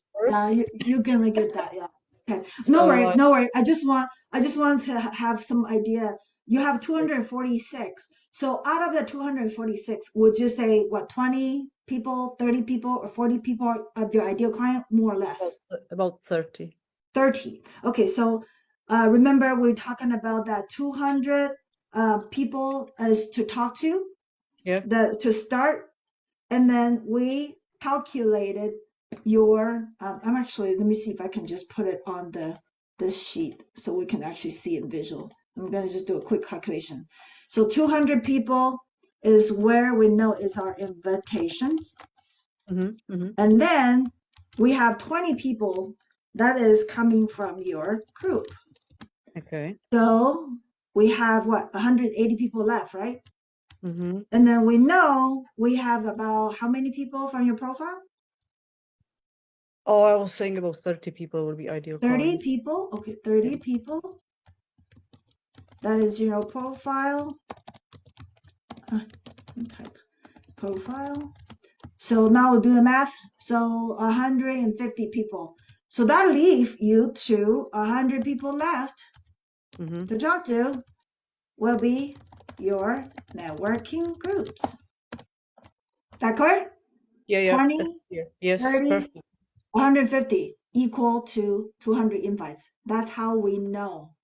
Yeah, you're gonna get that, yeah. Okay. So, No worry, no worry. I just want to have some idea. You have 246. So out of the 246, would you say what, 20 people, 30 people, or 40 people of your ideal client, more or less? about 30. 30. Okay, so remember we're talking about that 200 people as to talk to, Yeah. to start, and then we calculated your. I'm actually, let me see if I can just put it on this sheet so we can actually see it visual. I'm gonna just do a quick calculation. So 200 people is where we know is our invitations, and then we have 20 people that is coming from your group. Okay. So we have what, 180 people left, right? Mm-hmm. And then we know we have about how many people from your profile? Oh, I was saying about 30 people would be ideal. 30 clients. people. Okay, 30 people. That is your profile. Type profile. So now we'll do the math. So 150 people. So that leaves you to 100 people left to talk to will be your networking groups. That clear? Yeah. 20, yes, 30, perfect. 150 equal to 200 invites. That's how we know.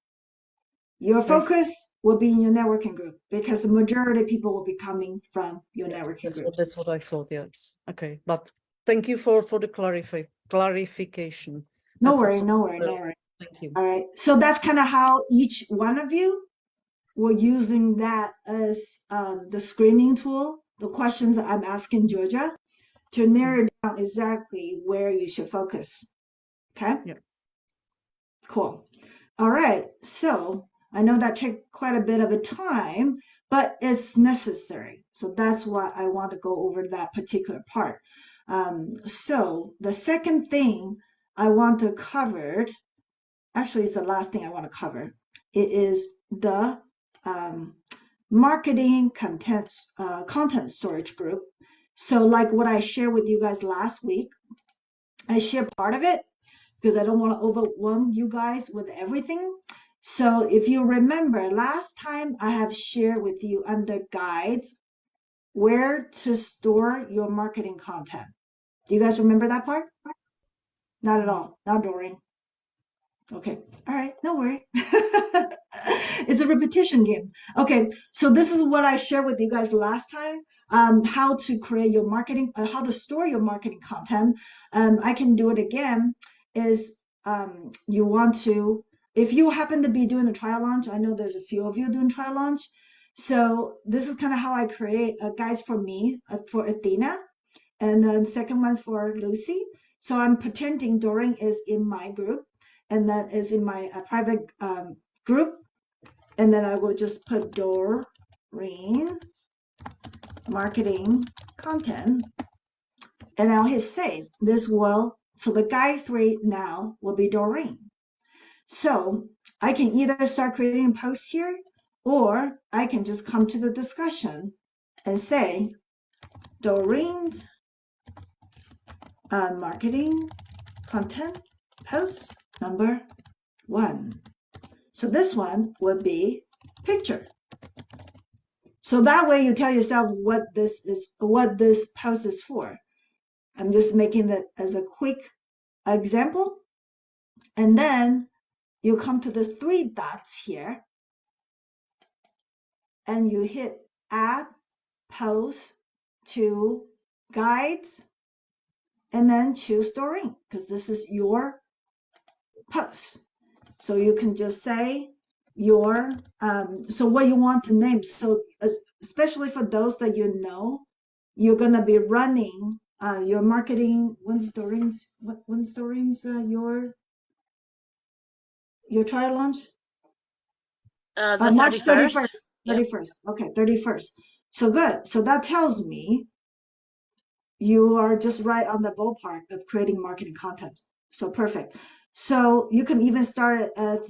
Your focus will be in your networking group because the majority of people will be coming from your networking group. That's what I thought. Yes. Okay, but thank you for the clarification. No That's worry, also no worry, very- no worry. Thank you. All right. So that's kind of how each one of you were using that as the screening tool, the questions that I'm asking Georgia to narrow down exactly where you should focus. Okay? Yeah. Cool. All right. So I know that took quite a bit of a time, but it's necessary. So that's why I want to go over that particular part. So the second thing I want to cover, actually it's the last thing I want to cover. It is the marketing content storage group. So like what I shared with you guys last week, I share part of it because I don't want to overwhelm you guys with everything. So if you remember last time I have shared with you under guides where to store your marketing content. Do you guys remember that part? Not at all. Not Doreen. Okay, all right, no worry. It's a repetition game. Okay, so this is what I shared with you guys last time. How to create your marketing, how to store your marketing content. I can do it again. Is you want to, if you happen to be doing a trial launch, I know there's a few of you doing trial launch. So this is kind of how I create guides for me, for Athena, and then second one's for Lucy. So I'm pretending Doreen is in my group, and that is in my private group. And then I will just put Doreen marketing content, and I'll hit save. This will, so the guide 3 now will be Doreen. So I can either start creating posts here, or I can just come to the discussion and say Doreen's marketing content post number 1. So this one would be picture. So that way you tell yourself what this is, what this post is for. I'm just making that as a quick example. And then you come to the 3 dots here and you hit add post to guides, and then choose Doreen, because this is your post. So you can just say your, so what you want to name. So especially for those that you know, you're going to be running your marketing. When's Doreen's your trial launch? The March 31st. 31st. Okay, 31st. So good. So that tells me you are just right on the ballpark of creating marketing content. So perfect. So you can even start it at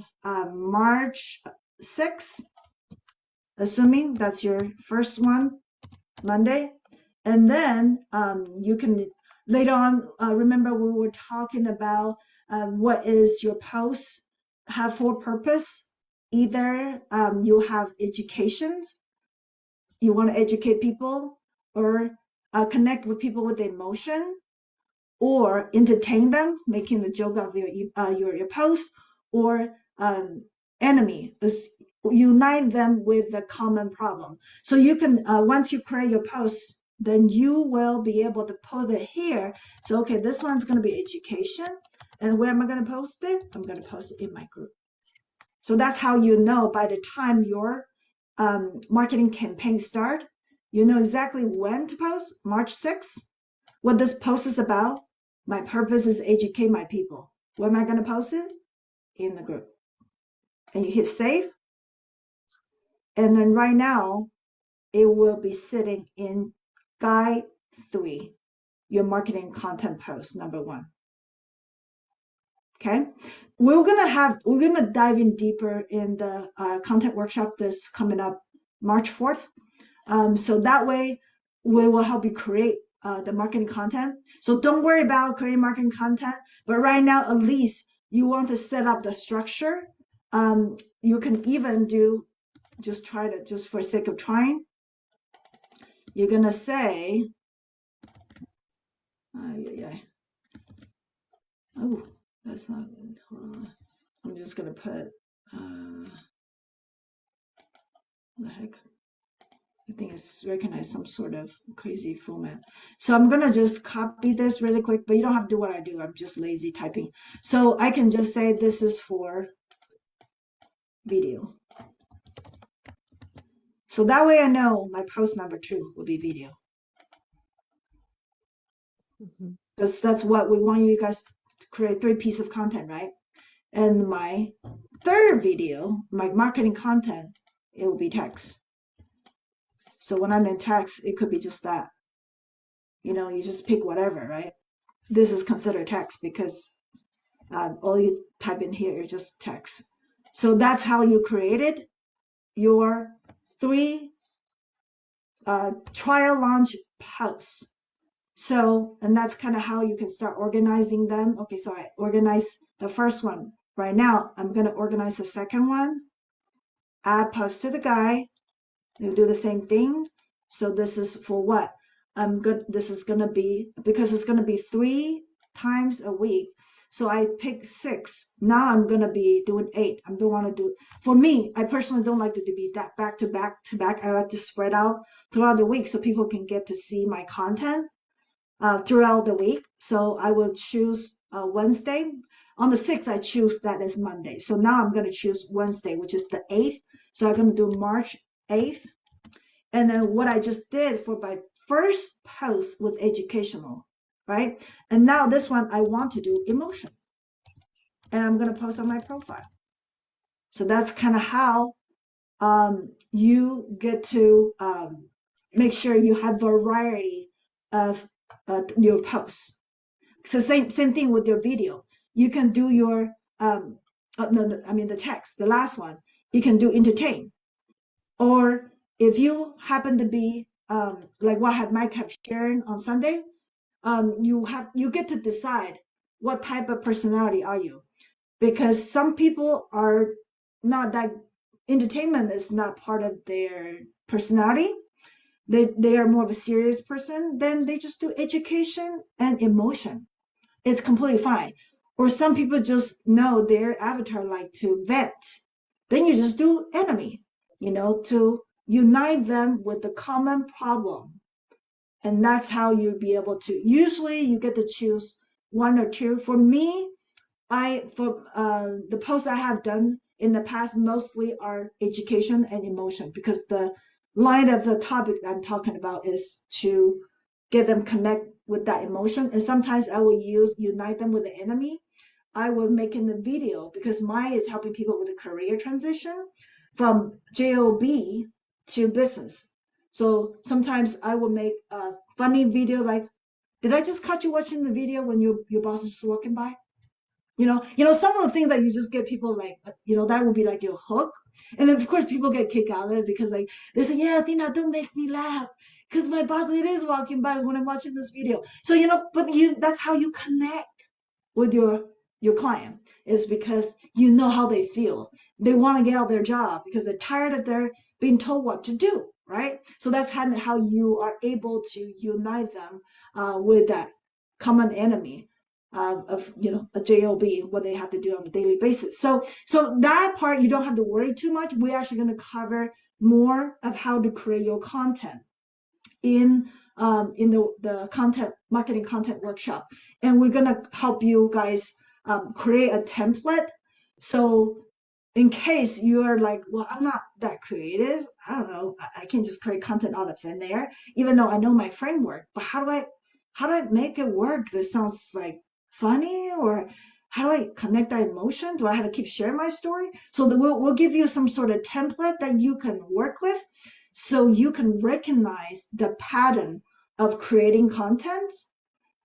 March 6th, assuming that's your first one, Monday. And then you can later on, remember we were talking about what is your post have for purpose. Either you have education, you want to educate people, or connect with people with emotion, or entertain them, making the joke of your post, or enemy, is unite them with the common problem. So you can once you create your post, then you will be able to put it here. So okay, this one's going to be education, and where am I going to post it? I'm going to post it in my group. So that's how you know by the time your marketing campaign start, you know exactly when to post. March 6th, what this post is about. My purpose is educate my people. Where am I going to post it? In the group. And you hit save. And then right now, it will be sitting in guide 3, your marketing content post number 1. Okay, we're gonna dive in deeper in the content workshop that's coming up March 4th. So that way we will help you create the marketing content. So don't worry about creating marketing content, but right now at least you want to set up the structure. You can even do, just for sake of trying, you're gonna say, oh, that's not good. Hold on. I'm just gonna put what the heck. I think it's recognized some sort of crazy format. So I'm gonna just copy this really quick, but you don't have to do what I do. I'm just lazy typing. So I can just say this is for video. So that way I know my post number 2 will be video. Because that's what we want you guys to create 3 pieces of content, right? And my 3rd video, my marketing content, it will be text. So when I'm in text, it could be just that. You know, you just pick whatever, right? This is considered text because all you type in here is just text. So that's how you created your 3 trial launch posts. So, and that's kind of how you can start organizing them. Okay, so I organize the first one. Right now, I'm going to organize the second one. Add post to the guide. You do the same thing. So this is for what? This is going to be, because it's going to be 3 times a week. So I picked 6. Now I'm gonna be doing 8. I don't want to do. For me, I personally don't like to be that back to back to back. I like to spread out throughout the week so people can get to see my content throughout the week. So I will choose Wednesday. On the 6th, I choose that as Monday. So now I'm going to choose Wednesday, which is the 8th. So I'm going to do March 8th. And then what I just did for my first post was educational, right? And now this one, I want to do emotion. And I'm going to post on my profile. So that's kind of how you get to make sure you have variety of your posts. So same thing with your video. You can do your the text, the last one. You can do entertain, or if you happen to be like what Mike kept sharing on Sunday, you get to decide what type of personality are you, because some people are not that. Entertainment is not part of their personality. They are more of a serious person. Then they just do education and emotion. It's completely fine. Or some people just know their avatar like to vent. Then you just do enemy, to unite them with the common problem. And that's how you'll be able to. Usually you get to choose 1 or 2. For me, the posts I have done in the past mostly are education and emotion, because the line of the topic I'm talking about is to get them connect with that emotion. And sometimes I will unite them with the enemy. I will make in the video, because mine is helping people with a career transition from job to business. So sometimes I will make a funny video like, did I just catch you watching the video when your boss is walking by? Some of the things that you just get people like, that would be like your hook. And then of course people get kicked out of it because like they say, yeah, Athena, don't make me laugh because my boss, it is walking by when I'm watching this video. So, but that's how you connect with your client, is because you know how they feel. They want to get out their job because they're tired of their being told what to do, right? So that's how you are able to unite them with that common enemy of a job, what they have to do on a daily basis. So that part you don't have to worry too much. We're actually going to cover more of how to create your content in the content marketing content workshop, and we're going to help you guys create a template. So in case you are like, well, I'm not that creative, I don't know, I can just create content out of thin air, even though I know my framework, but how do I make it work? This sounds like funny, or how do I connect that emotion? Do I have to keep sharing my story? So we'll give you some sort of template that you can work with, so you can recognize the pattern of creating content.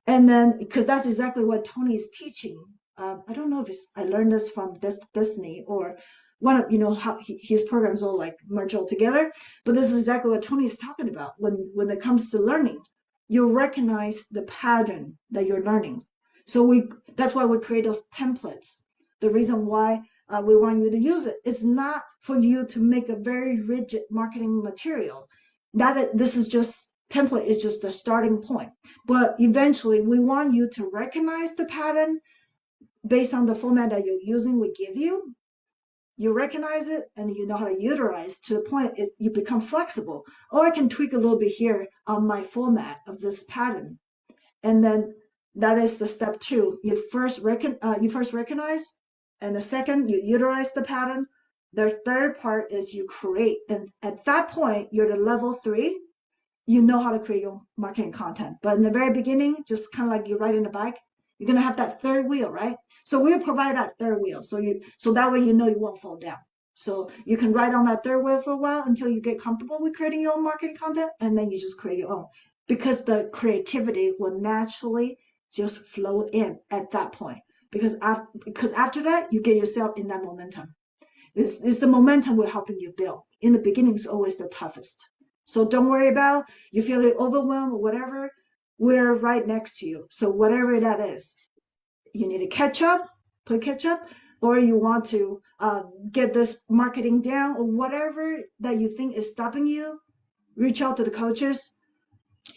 And then, because that's exactly what Tony is teaching. I don't know if I learned this from Destiny or one of, how his programs all like merge all together, but this is exactly what Tony is talking about. When it comes to learning, you recognize the pattern that you're learning. So that's why we create those templates. The reason why we want you to use it, it's not for you to make a very rigid marketing material. This is just template is just the starting point. But eventually we want you to recognize the pattern based on the format that you're using. We give you. You recognize it and you know how to utilize to the point you become flexible. Oh, I can tweak a little bit here on my format of this pattern. And then that is the step 2. You first recognize, and the second, you utilize the pattern. The third part is you create. And at that point, you're the level 3. You know how to create your marketing content. But in the very beginning, just kind of like you're riding a bike, you're going to have that third wheel, right? So we'll provide that third wheel. So that way you know you won't fall down. So you can ride on that third wheel for a while until you get comfortable with creating your own marketing content, and then you just create your own. Because the creativity will naturally just flow in at that point. Because after that, you get yourself in that momentum. It's the momentum we're helping you build. In the beginning, it's always the toughest. So don't worry about you feeling overwhelmed or whatever. We're right next to you. So whatever that is, you need to play catch up, or you want to get this marketing down, or whatever that you think is stopping you, reach out to the coaches,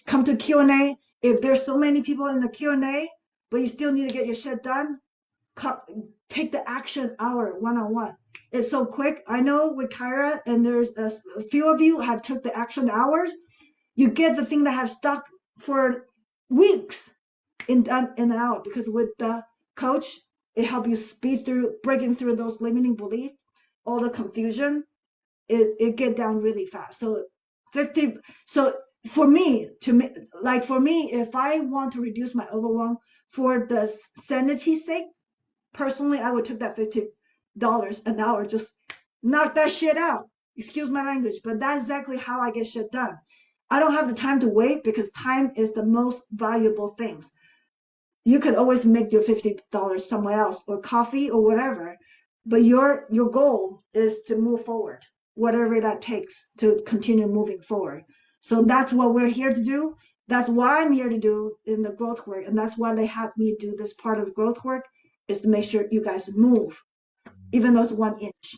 come to Q&A. If there's so many people in the Q&A, but you still need to get your shit done, take the action hour one-on-one. It's so quick. I know with Kyra, and there's a few of you have took the action hours. You get the thing that have stuck for weeks in an hour, because with the coach, it help you speed through, breaking through those limiting beliefs, all the confusion. It get down really fast. So 50. So for me, if I want to reduce my overwhelm for the sanity's sake, personally, I would take that $50 an hour, just knock that shit out. Excuse my language, but that's exactly how I get shit done. I don't have the time to wait, because time is the most valuable things. You could always make your $50 somewhere else, or coffee or whatever, but your goal is to move forward, whatever that takes to continue moving forward. So that's what we're here to do. That's what I'm here to do in the growth work, and that's why they have me do this part of the growth work, is to make sure you guys move, even though it's 1 inch.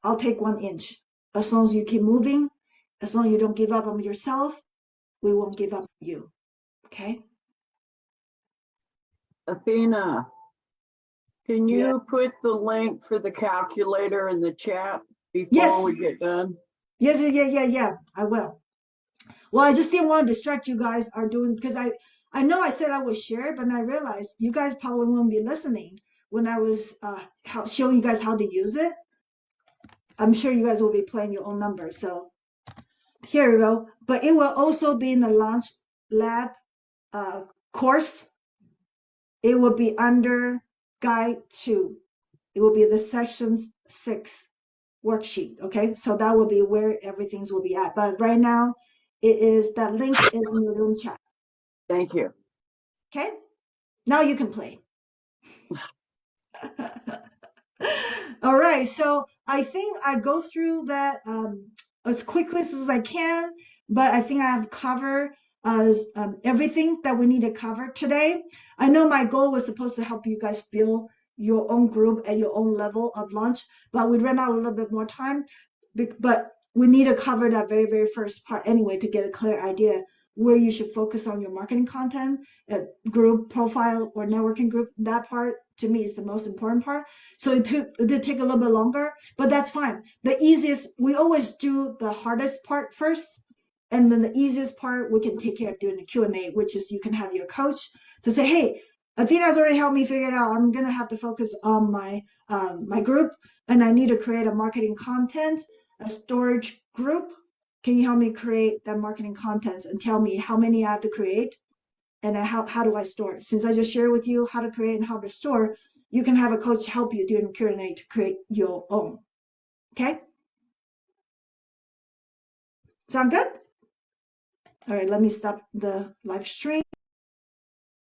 I'll take 1 inch. As long as you keep moving, as long as you don't give up on yourself, we won't give up on you. Okay? Athena, can you Yeah. put the link for the calculator in the chat before Yes. we get done? Yes, yeah. I will. Well, I just didn't want to distract you guys are doing, because I know I said I would share, but I realized you guys probably won't be listening when I was showing you guys how to use it. I'm sure you guys will be playing your own numbers. So here we go. But it will also be in the Launch Lab course. It will be under Guide 2. It will be the Sections 6 worksheet. Okay, so that will be where everything's will be at. But right now, that link is in the room chat. Thank you. Okay, now you can play. All right, so I think I go through that as quickly as I can, but I think I have covered everything that we need to cover today. I know my goal was supposed to help you guys build your own group at your own level of launch, but we ran out a little bit more time. But we need to cover that very, very first part anyway, to get a clear idea where you should focus on your marketing content, group profile or networking group. That part to me is the most important part. So it did take a little bit longer, but that's fine. The easiest, we always do the hardest part first, and then the easiest part we can take care of during the Q&A, which is you can have your coach to say, hey, Athena's already helped me figure it out. I'm gonna have to focus on my my group, and I need to create a marketing content, a storage group. Can you help me create that marketing contents and tell me how many I have to create, and how do I store it? Since I just shared with you how to create and how to store, you can have a coach help you during Q&A to create your own. Okay? Sound good? All right, let me stop the live stream.